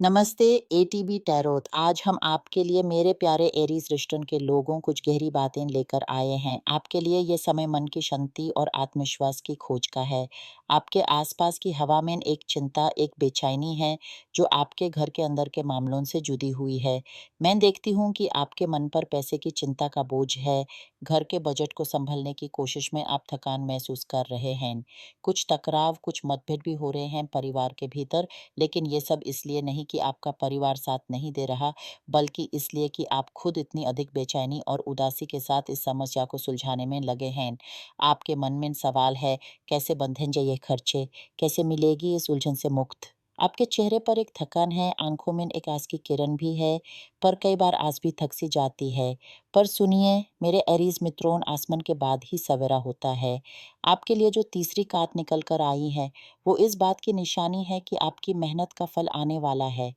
नमस्ते ATB tarot. आज हम आपके लिए मेरे प्यारे एरीज रिश्तों के लोगों कुछ गहरी बातें लेकर आए हैं। आपके लिए ये समय मन की शांति और आत्मविश्वास की खोज का है। आपके आसपास की हवा में एक चिंता, एक बेचैनी है जो आपके घर के अंदर के मामलों से जुड़ी हुई है। मैं देखती हूँ कि आपके मन पर पैसे की चिंता का बोझ है। घर के बजट को संभलने की कोशिश में आप थकान महसूस कर रहे हैं। कुछ टकराव, कुछ मतभेद भी हो रहे हैं परिवार के भीतर। लेकिन ये सब इसलिए नहीं कि आपका परिवार साथ नहीं दे रहा, बल्कि इसलिए कि आप खुद इतनी अधिक बेचैनी और उदासी के साथ इस समस्या को सुलझाने में लगे हैं। आपके मन में सवाल है, कैसे बंधेंगे ये खर्चे? कैसे मिलेगी इस उलझन से मुक्त? आपके चेहरे पर एक थकान है, आँखों में एक आस की किरण भी है, पर कई बार आस भी थक सी जाती है। पर सुनिए, मेरे एरीज़ मित्रों, आसमान के बाद ही सवेरा होता है। आपके लिए जो तीसरी कात निकल कर आई है, वो इस बात की निशानी है कि आपकी मेहनत का फल आने वाला है।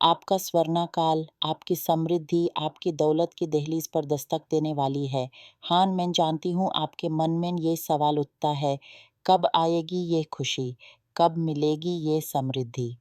आपका स्वर्णकाल, आपकी समृद्धि, आपकी दौलत की दहलीज पर दस्तक देने वाली है। हाँ, मैं जानती हूँ आपके मन में ये सवाल उठता है, कब आएगी ये खुशी? कब मिलेगी ये समृद्धि?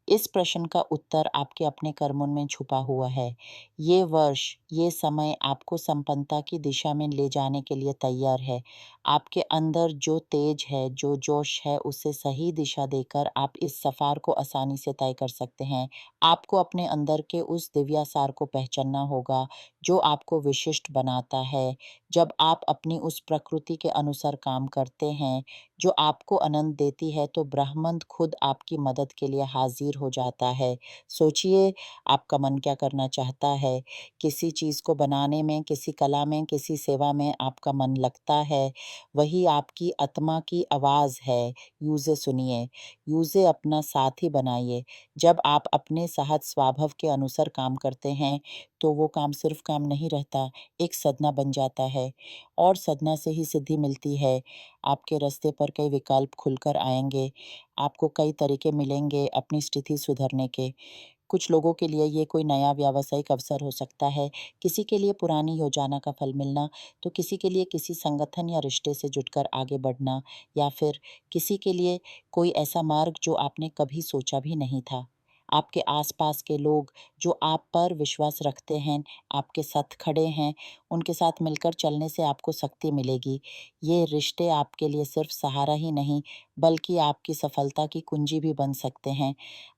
इस प्रश्न का उत्तर आपके अपने कर्मों में छुपा हुआ है। ये वर्ष, ये समय आपको संपन्नता की दिशा में ले जाने के लिए तैयार है। आपके अंदर जो तेज है, जो जोश है, उसे सही दिशा देकर आप इस सफ़र को आसानी से तय कर सकते हैं। आपको अपने अंदर के उस दिव्यासार को पहचानना होगा, जो आपको विशिष्ट बनाता है। जब आप अपनी उस प्रकृति के अनुसार काम करते हैं, जो आपको आनंद देती है, तो ब्रह्मांड खुद आपकी मदद के लिए हाजिर हो जाता है। सोचिए, आपका मन क्या करना चाहता है? किसी चीज़ को बनाने में, किसी कला में, किसी सेवा में आपका मन लगता है, वही आपकी आत्मा की आवाज़ है। यूँ सुनिए, यूँ अपना साथी बनाइए। जब आप अपने सहज स्वभाव के अनुसार काम करते हैं, तो वो काम सिर्फ काम नहीं रहता, एक साधना बन जाता है और साधना से ही सिद्धि मिलती है। आपके रास्ते पर कई विकल्प खुलकर आएँगे। आपको कई तरीके मिलेंगे अपनी स्थिति सुधारने के। कुछ लोगों के लिए ये कोई नया व्यावसायिक अवसर हो सकता है, किसी के लिए पुरानी योजना का फल मिलना, तो किसी के लिए किसी संगठन या रिश्ते से जुड़कर आगे बढ़ना, या फिर किसी के लिए कोई ऐसा मार्ग जो आपने कभी सोचा भी नहीं था। आपके आस-पास के लोग जो आप पर विश्वास रखते हैं, आपके साथ खड़े हैं, उनके साथ मिलकर चलने से आपको शक्ति मिलेगी। ये रिश्ते आपके लिए सिर्फ सहारा ही नहीं, बल्कि आपकी सफलता की कुंजी भी बन सकते हैं।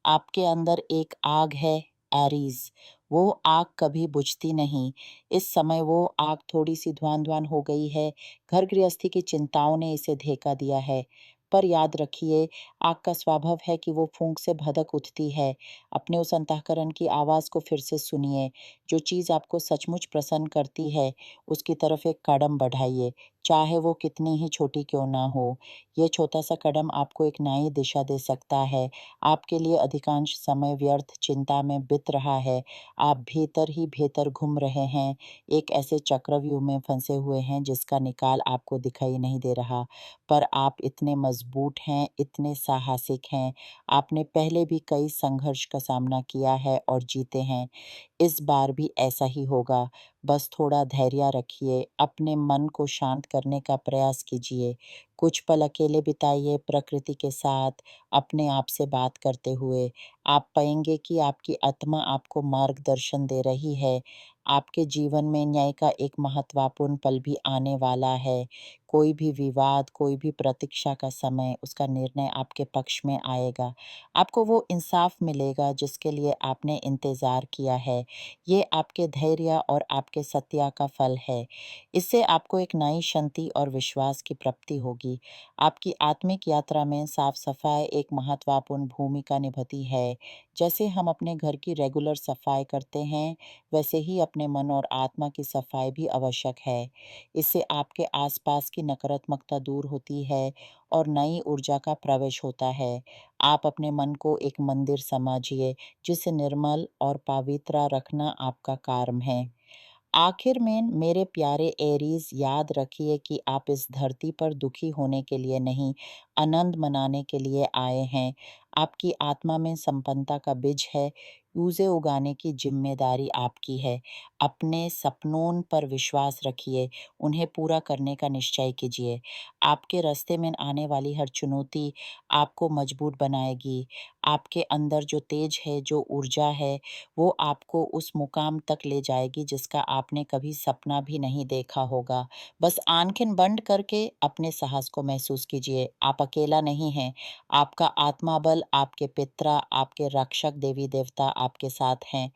आपके अंदर एक आग है, एरीज़, वो आग कभी बुझती नहीं। इस समय वो आग थोड़ी-सी धुआँ-धुआँ हो गई है, घर गृहस्थी की चिंताओं ने इसे ढेका दिया है। पर याद रखिए, आग का स्वभाव है कि वो फूँक से भड़क उठती है। अपने उस अंतःकरण की आवाज़ को फिर से सुनिए। जो चीज़ आपको सचमुच प्रसन्न करती है, उसकी तरफ एक कदम बढ़ाइए, चाहे वो कितनी ही छोटी क्यों ना हो। ये छोटा-सा कदम आपको एक नई दिशा दे सकता है। आपके लिए अधिकांश समय व्यर्थ चिंता में बीत रहा है। आप भीतर ही भीतर घूम रहे हैं, एक ऐसे चक्रव्यूह में फंसे हुए हैं जिसका निकाल आपको दिखाई नहीं दे रहा। पर आप इतने मजबूत हैं, इतने साहसिक हैं। आपने पहले भी कई संघर्ष का सामना किया है और जीते हैं। इस बार भी ऐसा ही होगा। बस थोड़ा धैर्य रखिए, अपने मन को शांत करने का प्रयास कीजिए। कुछ पल अकेले बिताइए प्रकृति के साथ, अपने आप से बात करते हुए। आप पाएँगे कि आपकी आत्मा आपको मार्गदर्शन दे रही है। आपके जीवन में न्याय का एक महत्वपूर्ण पल भी आने वाला है। कोई भी विवाद, कोई भी प्रतीक्षा का समय, उसका निर्णय आपके पक्ष में आएगा। आपको वो इंसाफ मिलेगा जिसके लिए आपने इंतज़ार किया है। ये आपके धैर्य और आपके सत्या का फल है। इससे आपको एक नई शांति और विश्वास की प्राप्ति होगी। आपकी आत्मिक यात्रा में साफ-सफाई एक महत्वपूर्ण भूमिका निभाती है। जैसे हम अपने घर की रेगुलर सफाई करते हैं, वैसे ही अपने मन और आत्मा की सफाई भी आवश्यक है। इससे आपके आसपास की नकारात्मकता दूर होती है और नई ऊर्जा का प्रवेश होता है। आप अपने मन को एक मंदिर समझिए, जिसे निर्मल और पवित्र रखना आपका कार्य है। आखिर में मेरे प्यारे एरीज, याद रखिए कि आप इस धरती पर दुखी होने के लिए नहीं, आनंद मनाने के लिए आए हैं। आपकी आत्मा में संपन्नता का बीज है, उसे उगाने की ज़िम्मेदारी आपकी है। अपने सपनों पर विश्वास रखिए, उन्हें पूरा करने का निश्चय कीजिए। आपके रास्ते में आने वाली हर चुनौती आपको मजबूत बनाएगी। आपके अंदर जो तेज है, जो ऊर्जा है, वो आपको उस मुकाम तक ले जाएगी जिसका आपने कभी सपना भी नहीं देखा होगा। बस आँखें बंद करके अपने साहस को महसूस कीजिए। आप अकेला नहीं हैं। आपका आत्मा-बल, आपके पितरा, आपके रक्षक देवी-देवता आपके साथ हैं।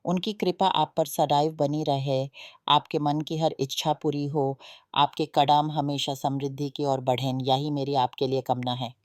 उनकी कृपा आप पर सदैव बनी रहे। आपके मन की हर इच्छा पूरी हो। आपके कदम हमेशा समृद्धि की ओर बढ़ें। यही मेरी आपके लिए कामना है।